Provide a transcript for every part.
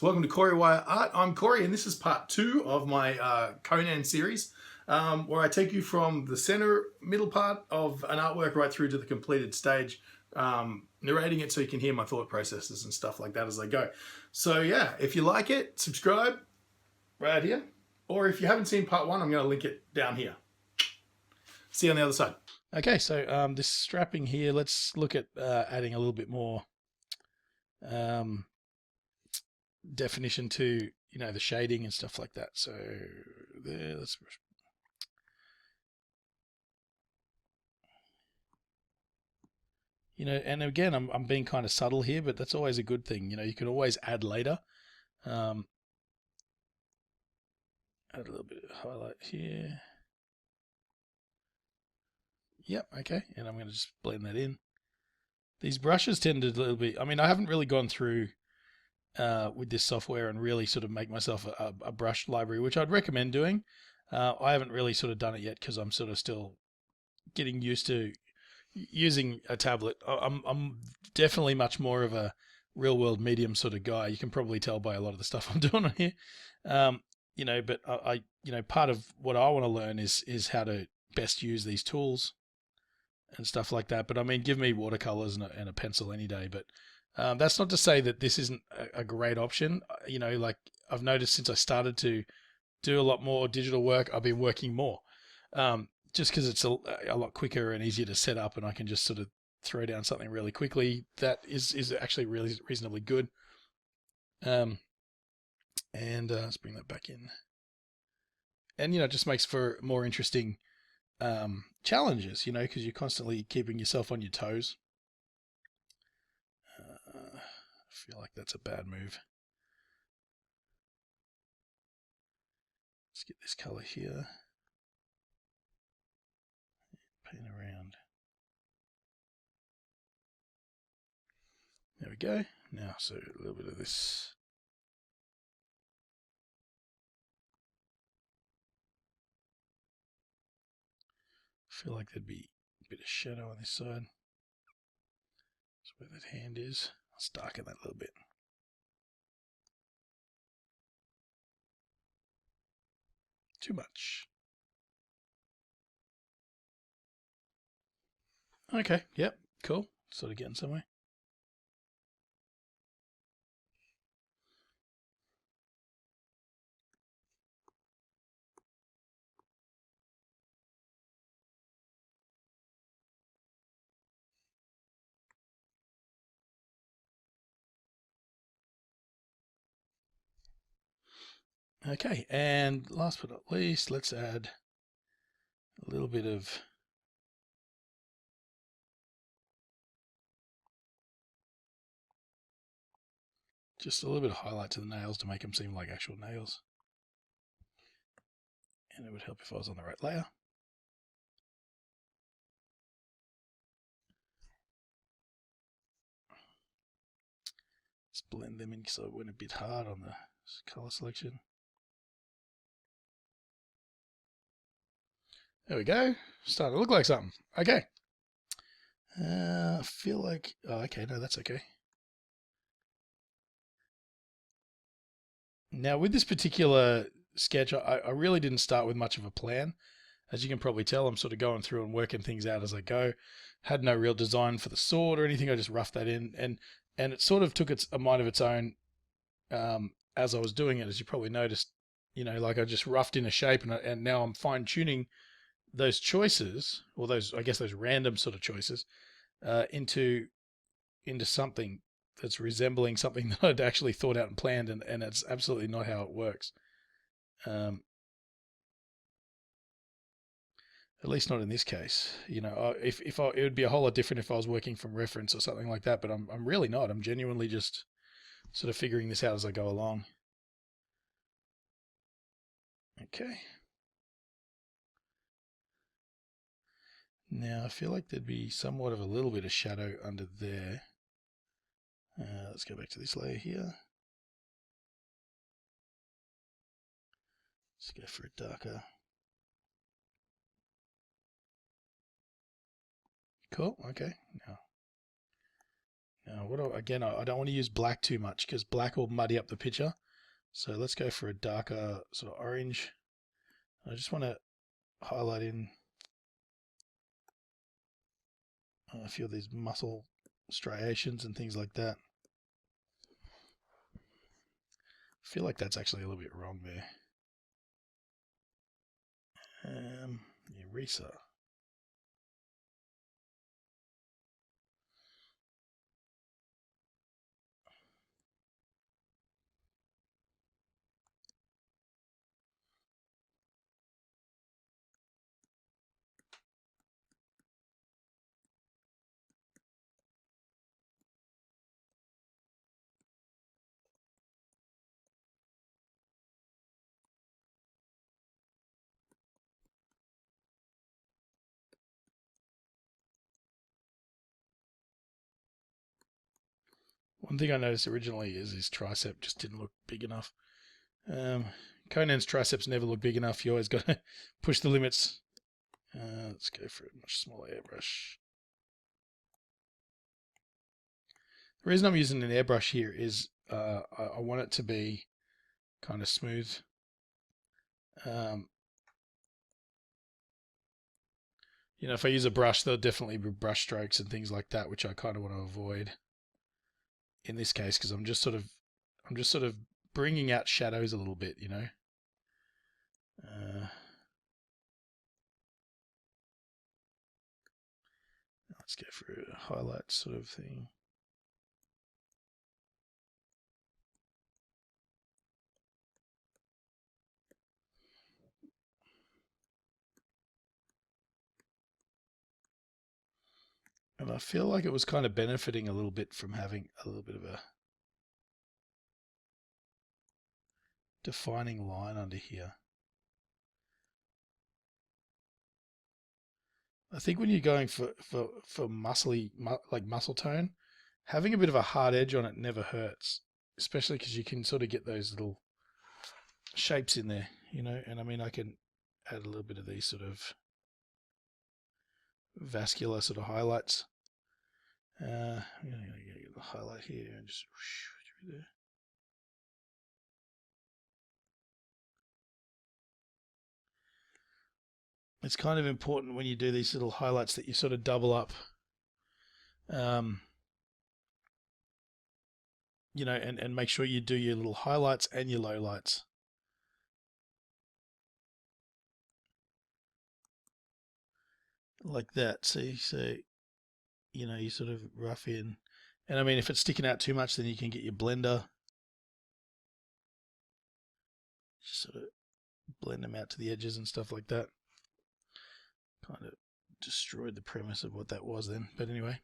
welcome to Wyer Art. I'm Corey, and this is part 2 of my Conan series, where I take you from the center, middle part of an artwork right through to the completed stage, narrating it so you can hear my thought processes and stuff like that as I go. So yeah, if you like it, subscribe right here, or if you haven't seen part 1, I'm going to link it down here. See you on the other side. Okay, so this strapping here, let's look at adding a little bit more definition to, you know, the shading and stuff like that. So there, let's, you know, and again, I'm being kind of subtle here, but that's always a good thing. You know, you can always add later. Add a little bit of highlight here. Yep, okay, and I'm going to just blend that in. These brushes tend to a little bit, I mean, I haven't really gone through with this software and really sort of make myself a brush library, which I'd recommend doing. I haven't really sort of done it yet because I'm sort of still getting used to using a tablet. I'm definitely much more of a real world medium sort of guy. You can probably tell by a lot of the stuff I'm doing on here. You know, but I you know, part of what I want to learn is how to best use these tools and stuff like that. But I mean, give me watercolors and a pencil any day. But that's not to say that this isn't a great option. You know, like I've noticed since I started to do a lot more digital work, I've been working more. Just because it's a lot quicker and easier to set up, and I can just sort of throw down something really quickly. That is actually really reasonably good. And let's bring that back in. And, you know, it just makes for more interesting challenges, you know, because you're constantly keeping yourself on your toes. I feel like that's a bad move. Let's get this color here. Paint around. There we go. Now, so a little bit of this. I feel like there'd be a bit of shadow on this side. That's where that hand is. Let's darken that a little bit. Too much. Okay, yep, cool. Sort of getting somewhere. Okay, and last but not least, let's add a little bit of just a little bit of highlight to the nails to make them seem like actual nails. And it would help if I was on the right layer. Let's blend them in so it went a bit hard on the color selection. There we go. Starting to look like something. Okay. I feel like, oh, okay, no, that's okay. Now with this particular sketch, I really didn't start with much of a plan. As you can probably tell, I'm sort of going through and working things out as I go. Had no real design for the sword or anything. I just roughed that in, and it sort of took a mind of its own as I was doing it, as you probably noticed. You know, like I just roughed in a shape, and now I'm fine tuning those choices, or those, I guess, those random sort of choices, into something that's resembling something that I'd actually thought out and planned, and it's absolutely not how it works. At least not in this case. You know, if it would be a whole lot different if I was working from reference or something like that, but I'm really not. I'm genuinely just sort of figuring this out as I go along. Okay. Now I feel like there'd be somewhat of a little bit of shadow under there. Let's go back to this layer here. Let's go for a darker. Cool. Okay. Now, again, I don't want to use black too much because black will muddy up the picture. So let's go for a darker sort of orange. I just want to highlight in a few of these muscle striations and things like that. I feel like that's actually a little bit wrong there. Eraser. One thing I noticed originally is his tricep just didn't look big enough. Conan's triceps never look big enough. You always got to push the limits. Let's go for a much smaller airbrush. The reason I'm using an airbrush here is I want it to be kind of smooth. You know, if I use a brush, there'll definitely be brush strokes and things like that, which I kind of want to avoid in this case because I'm just sort of bringing out shadows a little bit, you know. Let's go for a highlight sort of thing. And I feel like it was kind of benefiting a little bit from having a little bit of a defining line under here. I think when you're going for muscly, like muscle tone, having a bit of a hard edge on it never hurts, especially because you can sort of get those little shapes in there, you know. And I mean, I can add a little bit of these sort of vascular sort of highlights. I'm going to get the highlight here and just through there. It's kind of important when you do these little highlights that you sort of double up. You know, and make sure you do your little highlights and your lowlights. Like that. See, so, you know, you sort of rough in. And I mean, if it's sticking out too much, then you can get your blender. Just sort of blend them out to the edges and stuff like that. Kind of destroyed the premise of what that was then. But anyway.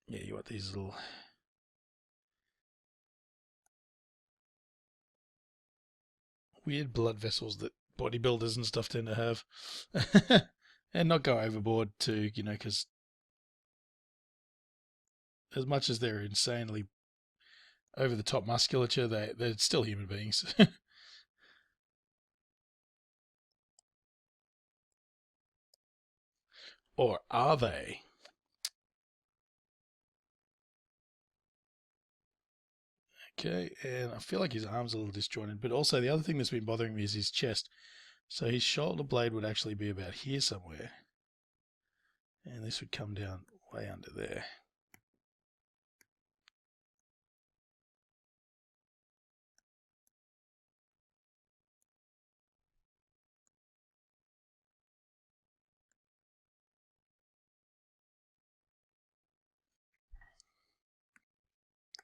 Yeah, you want these little weird blood vessels that bodybuilders and stuff tend to have. And not go overboard too, you know, because as much as they're insanely over the top musculature, they're still human beings. Or are they? Okay, and I feel like his arm's a little disjointed, but also the other thing that's been bothering me is his chest. So his shoulder blade would actually be about here somewhere. And this would come down way under there.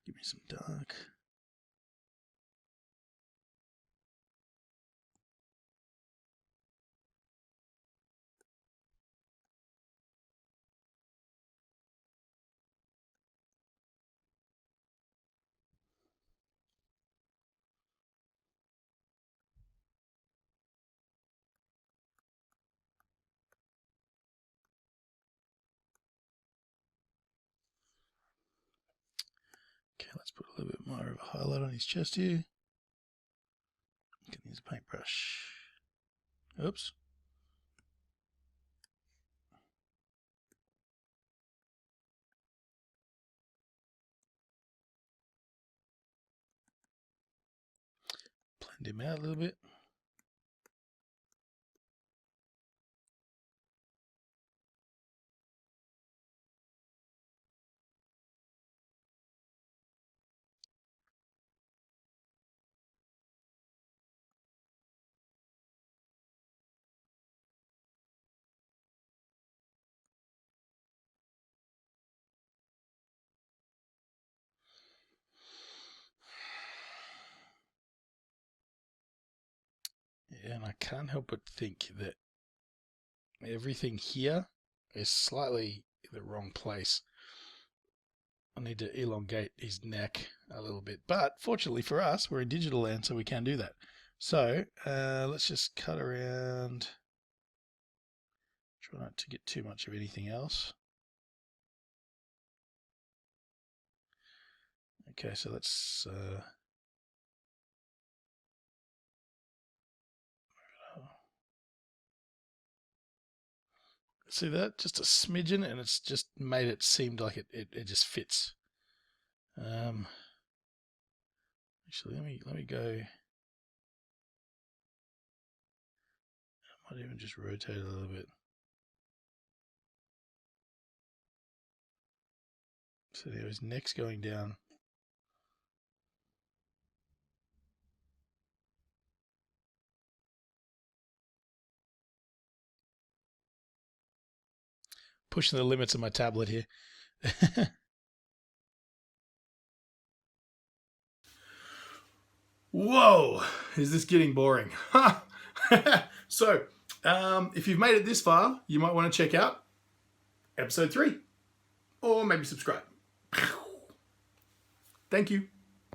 Give me some dark. Let's put a little bit more of a highlight on his chest here. Can use a paintbrush. Oops. Blend him out a little bit. Yeah, and I can't help but think that everything here is slightly in the wrong place. I need to elongate his neck a little bit. But fortunately for us, we're in digital land, so we can do that. So let's just cut around. Try not to get too much of anything else. Okay, so let's see that? Just a smidgen, and it's just made it seem like it just fits. Actually, let me go. I might even just rotate a little bit. So there his neck's going down. Pushing the limits of my tablet here. Whoa, is this getting boring? So, if you've made it this far, you might want to check out episode 3, or maybe subscribe. Thank you.